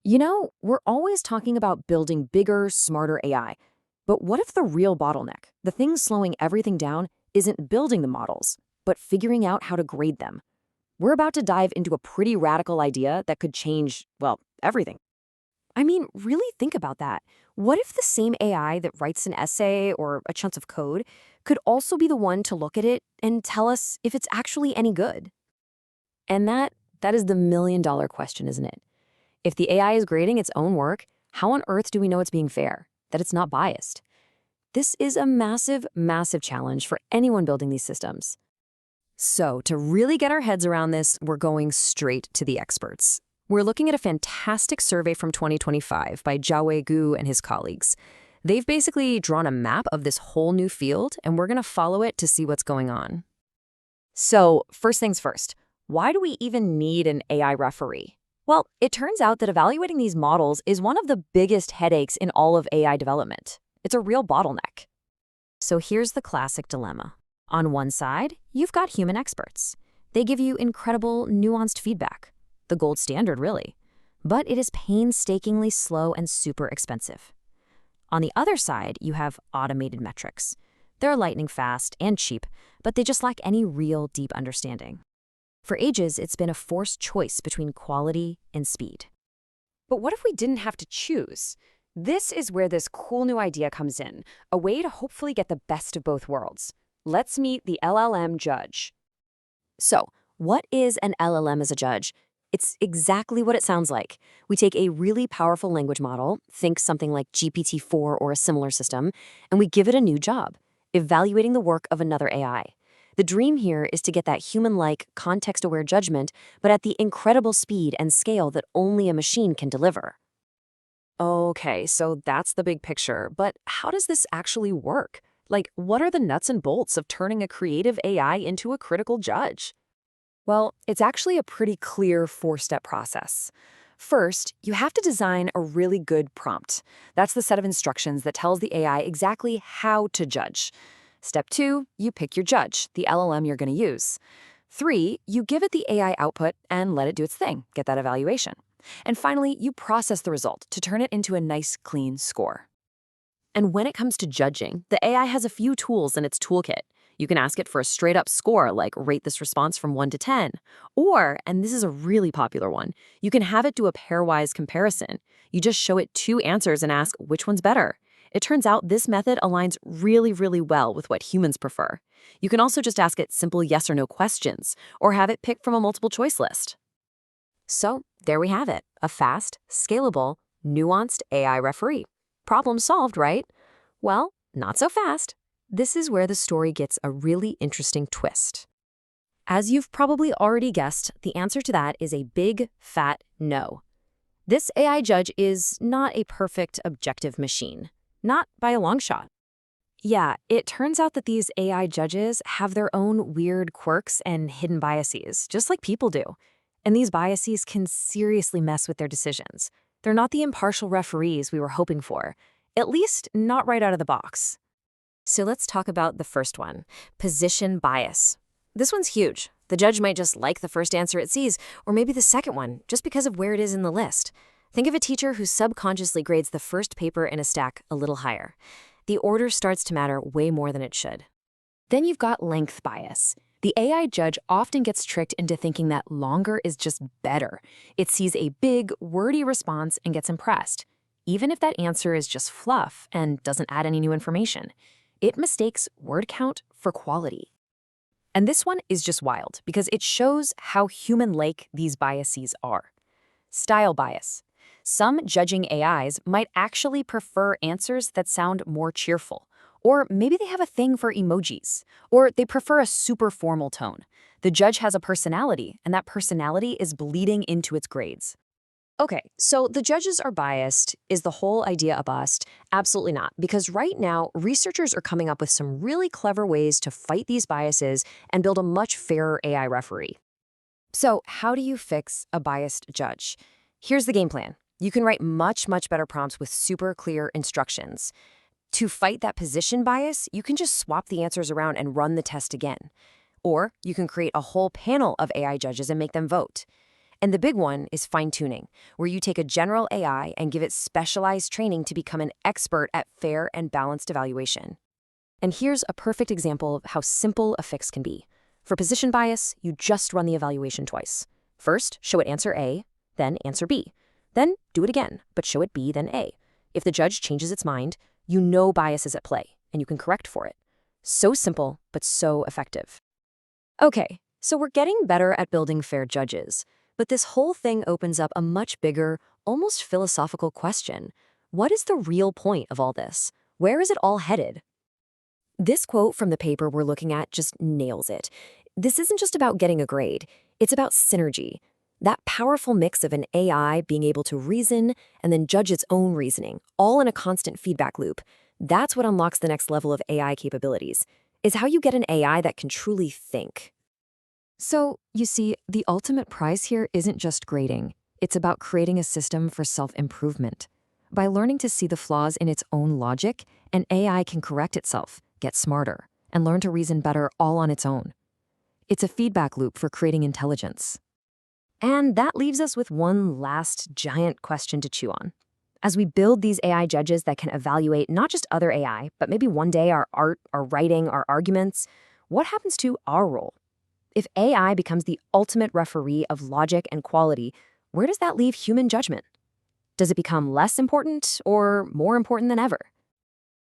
We're always talking about building bigger, smarter AI. But what if the real bottleneck, the thing slowing everything down, isn't building the models, but figuring out how to grade them? We're about to dive into a pretty radical idea that could change, well, everything. I mean, really think about that. What if the same AI that writes an essay or a chunk of code could also be the one to look at it and tell us if it's actually any good? And that is the million-dollar question, isn't it? If the AI is grading its own work, how on earth do we know it's being fair, that it's not biased? This is a massive, massive challenge for anyone building these systems. So, to really get our heads around this, we're going straight to the experts. We're looking at a fantastic survey from 2025 by Jiawei Gu and his colleagues. They've basically drawn a map of this whole new field, and we're going to follow it to see what's going on. So, first things first, why do we even need an AI referee? Well, it turns out that evaluating these models is one of the biggest headaches in all of AI development. It's a real bottleneck. So here's the classic dilemma. On one side, you've got human experts. They give you incredible, nuanced feedback, the gold standard, really. But it is painstakingly slow and super expensive. On the other side, you have automated metrics. They're lightning fast and cheap, but they just lack any real deep understanding. For ages, it's been a forced choice between quality and speed. But what if we didn't have to choose? This is where this cool new idea comes in, a way to hopefully get the best of both worlds. Let's meet the LLM-Judge. So, what is an LLM-as-a-Judge? It's exactly what it sounds like. We take a really powerful language model, think something like GPT-4 or a similar system, and we give it a new job, evaluating the work of another AI. The dream here is to get that human-like, context-aware judgment, but at the incredible speed and scale that only a machine can deliver. Okay, so that's the big picture, but how does this actually work? Like, what are the nuts and bolts of turning a creative AI into a critical judge? Well, it's actually a pretty clear four-step process. First, you have to design a really good prompt. That's the set of instructions that tells the AI exactly how to judge. Step 2, you pick your judge, the LLM you're going to use. 3, you give it the AI output and let it do its thing, get that evaluation. And finally, you process the result to turn it into a nice, clean score. And when it comes to judging, the AI has a few tools in its toolkit. You can ask it for a straight-up score, like rate this response from 1 to 10. Or, and this is a really popular one, you can have it do a pairwise comparison. You just show it two answers and ask which one's better. It turns out this method aligns really, really well with what humans prefer. You can also just ask it simple yes or no questions, or have it pick from a multiple choice list. So, there we have it, a fast, scalable, nuanced AI referee. Problem solved, right? Well, not so fast. This is where the story gets a really interesting twist. As you've probably already guessed, the answer to that is a big, fat no. This AI judge is not a perfect, objective machine. Not by a long shot. Yeah, it turns out that these AI judges have their own weird quirks and hidden biases, just like people do. And these biases can seriously mess with their decisions. They're not the impartial referees we were hoping for, at least not right out of the box. So let's talk about the first one, position bias. This one's huge. The judge might just like the first answer it sees, or maybe the second one, just because of where it is in the list. Think of a teacher who subconsciously grades the first paper in a stack a little higher. The order starts to matter way more than it should. Then you've got length bias. The AI judge often gets tricked into thinking that longer is just better. It sees a big, wordy response and gets impressed, even if that answer is just fluff and doesn't add any new information. It mistakes word count for quality. And this one is just wild because it shows how human-like these biases are. Style bias. Some judging AIs might actually prefer answers that sound more cheerful. Or maybe they have a thing for emojis. Or they prefer a super formal tone. The judge has a personality, and that personality is bleeding into its grades. Okay, so the judges are biased. Is the whole idea a bust? Absolutely not, because right now, researchers are coming up with some really clever ways to fight these biases and build a much fairer AI referee. So how do you fix a biased judge? Here's the game plan. You can write much, much better prompts with super clear instructions. To fight that position bias, you can just swap the answers around and run the test again. Or you can create a whole panel of AI judges and make them vote. And the big one is fine-tuning, where you take a general AI and give it specialized training to become an expert at fair and balanced evaluation. And here's a perfect example of how simple a fix can be. For position bias, you just run the evaluation twice. First, show it answer A, then answer B. Then do it again, but show it B, then A. If the judge changes its mind, you know bias is at play, and you can correct for it. So simple, but so effective. Okay, so we're getting better at building fair judges, but this whole thing opens up a much bigger, almost philosophical question. What is the real point of all this? Where is it all headed? This quote from the paper we're looking at just nails it. This isn't just about getting a grade, it's about synergy. That powerful mix of an AI being able to reason and then judge its own reasoning, all in a constant feedback loop. That's what unlocks the next level of AI capabilities, is how you get an AI that can truly think. So, you see, the ultimate prize here isn't just grading. It's about creating a system for self-improvement. By learning to see the flaws in its own logic, an AI can correct itself, get smarter, and learn to reason better all on its own. It's a feedback loop for creating intelligence. And that leaves us with one last giant question to chew on. As we build these AI judges that can evaluate not just other AI, but maybe one day our art, our writing, our arguments, what happens to our role? If AI becomes the ultimate referee of logic and quality, where does that leave human judgment? Does it become less important or more important than ever?